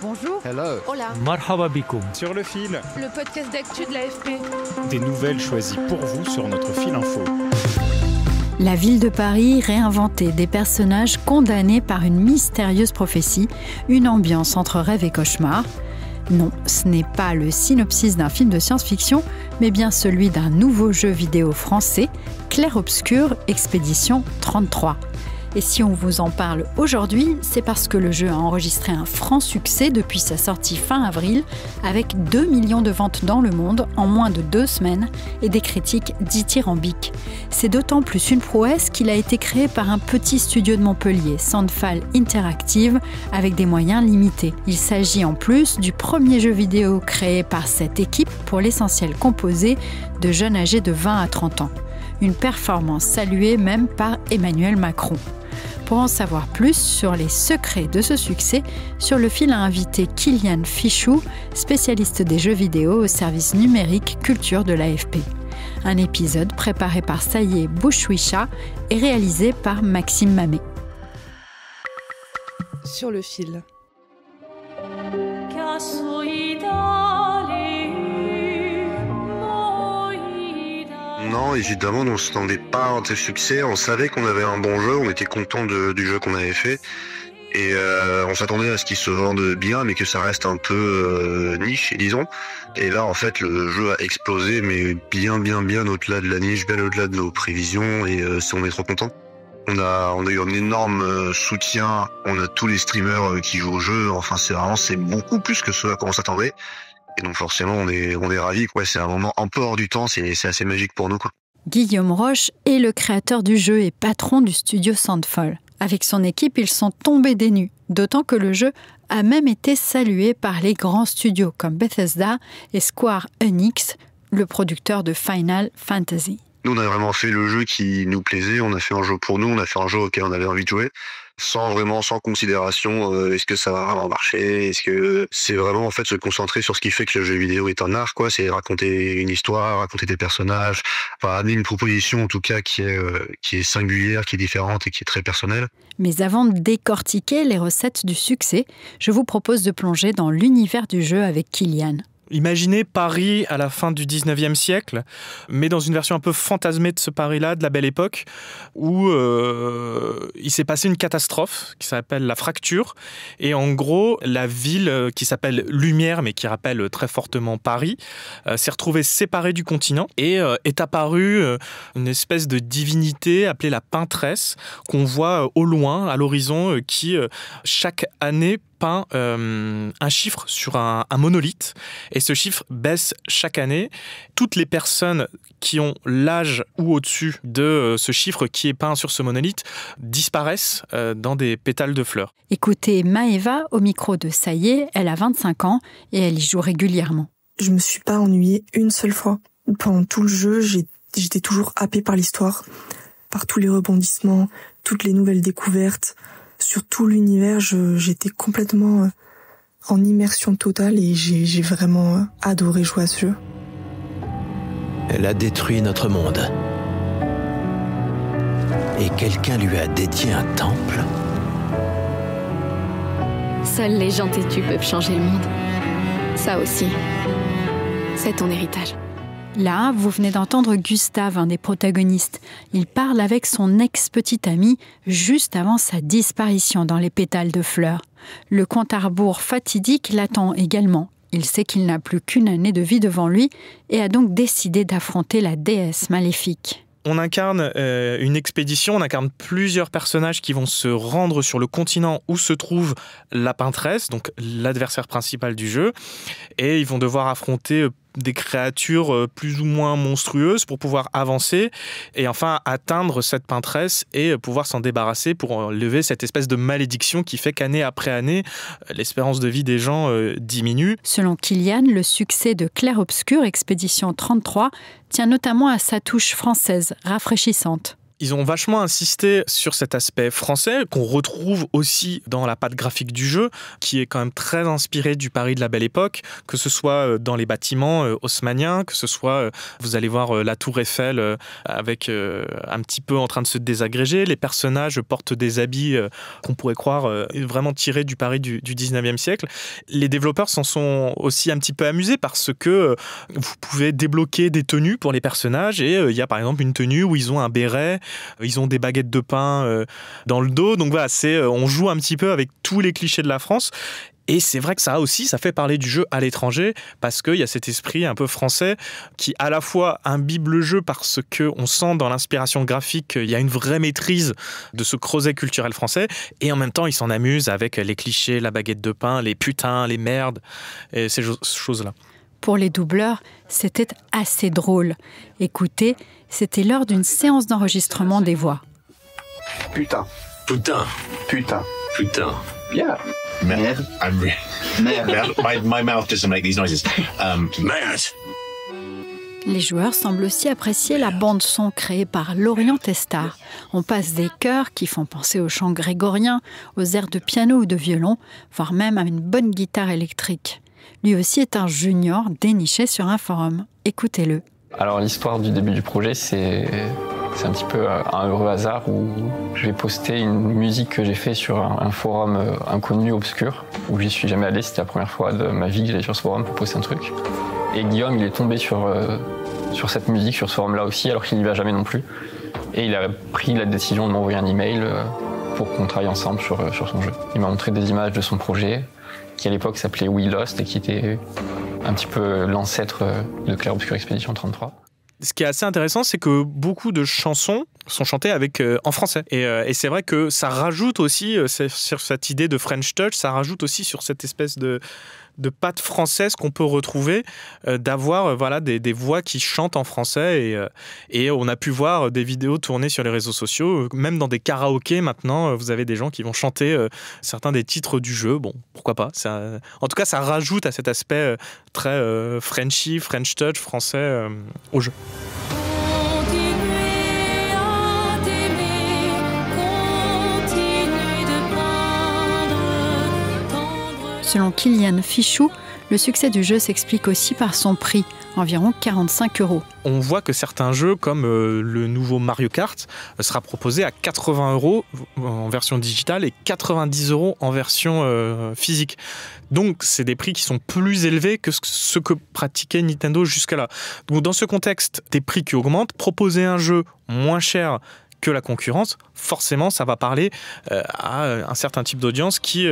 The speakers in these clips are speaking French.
Bonjour. Hello. Hola. Marhaba bikoum. Sur le fil. Le podcast d'actu de l'AFP. Des nouvelles choisies pour vous sur notre fil info. La ville de Paris réinventée, des personnages condamnés par une mystérieuse prophétie, une ambiance entre rêve et cauchemar. Non, ce n'est pas le synopsis d'un film de science-fiction, mais bien celui d'un nouveau jeu vidéo français, Clair-Obscur Expédition 33. Et si on vous en parle aujourd'hui, c'est parce que le jeu a enregistré un franc succès depuis sa sortie fin avril, avec 2 millions de ventes dans le monde en moins de 2 semaines et des critiques dithyrambiques. C'est d'autant plus une prouesse qu'il a été créé par un petit studio de Montpellier, Sandfall Interactive, avec des moyens limités. Il s'agit en plus du premier jeu vidéo créé par cette équipe, pour l'essentiel composé de jeunes âgés de 20 à 30 ans. Une performance saluée même par Emmanuel Macron. Pour en savoir plus sur les secrets de ce succès, Sur le fil a invité Kylian Fichou, spécialiste des jeux vidéo au service numérique culture de l'AFP. Un épisode préparé par Saïe Bouchouicha et réalisé par Maxime Mamet. Sur le fil. Non, évidemment, on ne s'attendait pas à un tel succès. On savait qu'on avait un bon jeu, on était content du jeu qu'on avait fait. Et on s'attendait à ce qu'il se vende bien, mais que ça reste un peu niche, disons. Et là, en fait, le jeu a explosé, mais bien au-delà de la niche, bien au-delà de nos prévisions. Et on est trop contents. On a eu un énorme soutien. On a tous les streamers qui jouent au jeu. Enfin, c'est beaucoup plus que ce à quoi on s'attendait. Et donc forcément, on est ravis, quoi. C'est un moment un peu hors du temps, c'est assez magique pour nous, quoi. Guillaume Roche est le créateur du jeu et patron du studio Sandfall. Avec son équipe, ils sont tombés des nues, d'autant que le jeu a même été salué par les grands studios comme Bethesda et Square Enix, le producteur de Final Fantasy. Nous, on a vraiment fait le jeu qui nous plaisait, on a fait un jeu pour nous, on a fait un jeu auquel on avait envie de jouer, sans considération, est-ce que ça va vraiment marcher, est-ce que c'est vraiment en fait se concentrer sur ce qui fait que le jeu vidéo est un art, quoi, c'est raconter une histoire, raconter des personnages, enfin amener une proposition en tout cas qui est singulière, qui est différente et qui est très personnelle. Mais avant de décortiquer les recettes du succès, je vous propose de plonger dans l'univers du jeu avec Kylian. Imaginez Paris à la fin du 19e siècle, mais dans une version un peu fantasmée de ce Paris-là, de la Belle Époque, où il s'est passé une catastrophe qui s'appelle la fracture. Et en gros, la ville qui s'appelle Lumière, mais qui rappelle très fortement Paris, s'est retrouvée séparée du continent et est apparue une espèce de divinité appelée la Peintresse, qu'on voit au loin, à l'horizon, qui chaque année peint un chiffre sur un monolithe, et ce chiffre baisse chaque année. Toutes les personnes qui ont l'âge ou au-dessus de ce chiffre qui est peint sur ce monolithe disparaissent dans des pétales de fleurs. Écoutez Maëva au micro de Saïe, elle a 25 ans et elle y joue régulièrement. Je me suis pas ennuyée une seule fois. Pendant tout le jeu, j'étais toujours happée par l'histoire, par tous les rebondissements, toutes les nouvelles découvertes. Sur tout l'univers, j'étais complètement en immersion totale et j'ai vraiment adoré jouer à ce jeu. Elle a détruit notre monde. Et quelqu'un lui a dédié un temple. Seuls les gens têtus peuvent changer le monde. Ça aussi, c'est ton héritage. Là, vous venez d'entendre Gustave, un des protagonistes. Il parle avec son ex-petite amie juste avant sa disparition dans les pétales de fleurs. Le compte à rebours fatidique l'attend également. Il sait qu'il n'a plus qu'une année de vie devant lui et a donc décidé d'affronter la déesse maléfique. On incarne une expédition, on incarne plusieurs personnages qui vont se rendre sur le continent où se trouve la Peintresse, donc l'adversaire principal du jeu, et ils vont devoir affronter des créatures plus ou moins monstrueuses pour pouvoir avancer et enfin atteindre cette Peintresse et pouvoir s'en débarrasser pour lever cette espèce de malédiction qui fait qu'année après année, l'espérance de vie des gens diminue. Selon Kylian, le succès de Clair-Obscur Expédition 33 tient notamment à sa touche française, rafraîchissante. Ils ont vachement insisté sur cet aspect français qu'on retrouve aussi dans la patte graphique du jeu, qui est quand même très inspiré du Paris de la Belle Époque, que ce soit dans les bâtiments haussmanniens, que ce soit, vous allez voir la Tour Eiffel avec un petit peu en train de se désagréger. Les personnages portent des habits qu'on pourrait croire vraiment tirés du Paris du 19e siècle. Les développeurs s'en sont aussi un petit peu amusés parce que vous pouvez débloquer des tenues pour les personnages et il y a par exemple une tenue où ils ont un béret, ils ont des baguettes de pain dans le dos. Donc voilà, on joue un petit peu avec tous les clichés de la France. Et c'est vrai que ça fait parler du jeu à l'étranger parce qu'il y a cet esprit un peu français qui à la fois imbibe le jeu parce qu'on sent dans l'inspiration graphique qu'il y a une vraie maîtrise de ce creuset culturel français et en même temps, ils s'en amusent avec les clichés, la baguette de pain, les putains, les merdes et ces choses-là. Pour les doubleurs, c'était assez drôle. Écoutez, c'était lors d'une séance d'enregistrement des voix. Putain. Putain. Putain. Putain. Yeah. Merde. Merde. My mouth doesn't make these noises. Merde. Les joueurs semblent aussi apprécier la bande-son créée par Lorient Testard. On passe des chœurs qui font penser aux chants grégoriens, aux airs de piano ou de violon, voire même à une bonne guitare électrique. Lui aussi est un junior déniché sur un forum. Écoutez-le. Alors l'histoire du début du projet, c'est un petit peu un heureux hasard où je vais poster une musique que j'ai fait sur un forum inconnu, obscur, où j'y suis jamais allé. C'était la première fois de ma vie que j'allais sur ce forum pour poster un truc. Et Guillaume, il est tombé sur cette musique, sur ce forum-là aussi, alors qu'il n'y va jamais non plus. Et il a pris la décision de m'envoyer un email pour qu'on travaille ensemble sur son jeu. Il m'a montré des images de son projet, qui à l'époque s'appelait We Lost et qui était un petit peu l'ancêtre de Clair Obscur Expédition 33. Ce qui est assez intéressant, c'est que beaucoup de chansons sont chantées en français. Et c'est vrai que ça rajoute aussi, sur cette idée de French Touch, ça rajoute aussi sur cette espèce de patte française qu'on peut retrouver, d'avoir des voix qui chantent en français. Et on a pu voir des vidéos tournées sur les réseaux sociaux, même dans des karaokés maintenant, vous avez des gens qui vont chanter certains des titres du jeu. Bon, pourquoi pas. En tout cas, ça rajoute à cet aspect très Frenchy, French Touch français au jeu. Selon Kylian Fichou, le succès du jeu s'explique aussi par son prix, environ 45 €. On voit que certains jeux, comme le nouveau Mario Kart, sera proposé à 80 € en version digitale et 90 € en version physique. Donc, c'est des prix qui sont plus élevés que ce que pratiquait Nintendo jusqu'à là. Donc, dans ce contexte, des prix qui augmentent, proposer un jeu moins cher que la concurrence, forcément, ça va parler à un certain type d'audience qui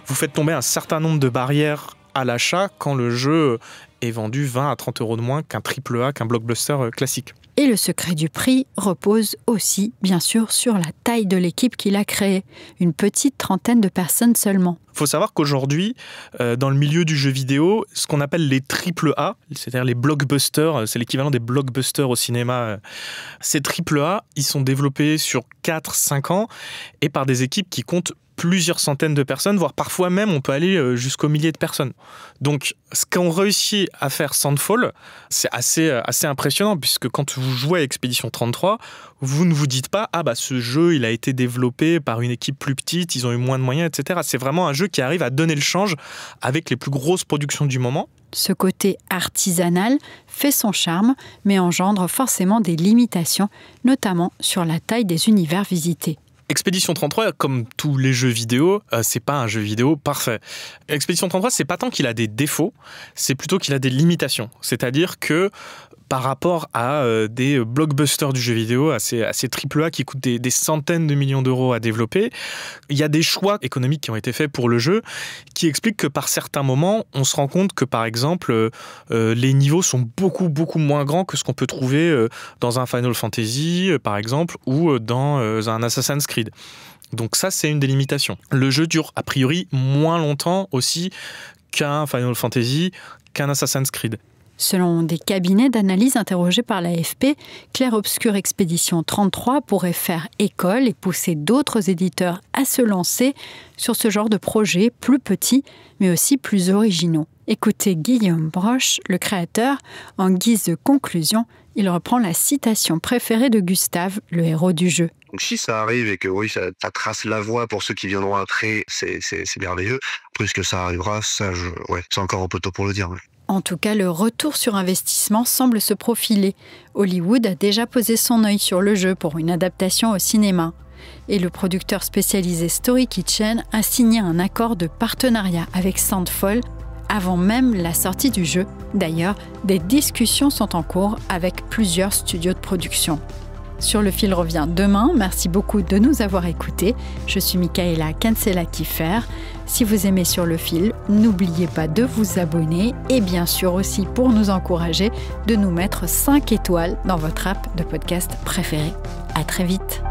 vous fait tomber un certain nombre de barrières à l'achat quand le jeu est vendu 20 à 30 € de moins qu'un AAA, qu'un blockbuster classique. Et le secret du prix repose aussi, bien sûr, sur la taille de l'équipe qui l'a créé. Une petite trentaine de personnes seulement. Il faut savoir qu'aujourd'hui, dans le milieu du jeu vidéo, ce qu'on appelle les AAA, c'est-à-dire les blockbusters, c'est l'équivalent des blockbusters au cinéma, ces AAA, ils sont développés sur 4-5 ans et par des équipes qui comptent plusieurs centaines de personnes, voire parfois même on peut aller jusqu'aux milliers de personnes. Donc ce qu'ont réussi à faire Sandfall, c'est assez impressionnant puisque quand vous jouez à Expédition 33, vous ne vous dites pas « Ah bah ce jeu il a été développé par une équipe plus petite, ils ont eu moins de moyens, etc. » C'est vraiment un jeu qui arrive à donner le change avec les plus grosses productions du moment. Ce côté artisanal fait son charme, mais engendre forcément des limitations, notamment sur la taille des univers visités. Expédition 33, comme tous les jeux vidéo, c'est pas un jeu vidéo parfait. Expédition 33, c'est pas tant qu'il a des défauts, c'est plutôt qu'il a des limitations. C'est-à-dire que par rapport à des blockbusters du jeu vidéo, à ces AAA qui coûtent des centaines de millions d'euros à développer, il y a des choix économiques qui ont été faits pour le jeu qui expliquent que par certains moments, on se rend compte que par exemple, les niveaux sont beaucoup, beaucoup moins grands que ce qu'on peut trouver dans un Final Fantasy, par exemple, ou dans un Assassin's Creed. Donc ça, c'est une des limitations. Le jeu dure a priori moins longtemps aussi qu'un Final Fantasy, qu'un Assassin's Creed. Selon des cabinets d'analyse interrogés par l'AFP, Clair Obscur Expédition 33 pourrait faire école et pousser d'autres éditeurs à se lancer sur ce genre de projets plus petits, mais aussi plus originaux. Écoutez Guillaume Broche, le créateur, en guise de conclusion, il reprend la citation préférée de Gustave, le héros du jeu. Donc si ça arrive et que oui, ça trace la voie pour ceux qui viendront après, c'est merveilleux. Plus que ça arrivera, c'est encore un peu tôt pour le dire. Ouais. En tout cas, le retour sur investissement semble se profiler. Hollywood a déjà posé son œil sur le jeu pour une adaptation au cinéma. Et le producteur spécialisé Story Kitchen a signé un accord de partenariat avec Soundfall avant même la sortie du jeu. D'ailleurs, des discussions sont en cours avec plusieurs studios de production. Sur le fil revient demain. Merci beaucoup de nous avoir écoutés. Je suis Michaela Cancela-Kiffer. Si vous aimez Sur le fil, n'oubliez pas de vous abonner et bien sûr aussi pour nous encourager de nous mettre 5 étoiles dans votre app de podcast préférée. À très vite.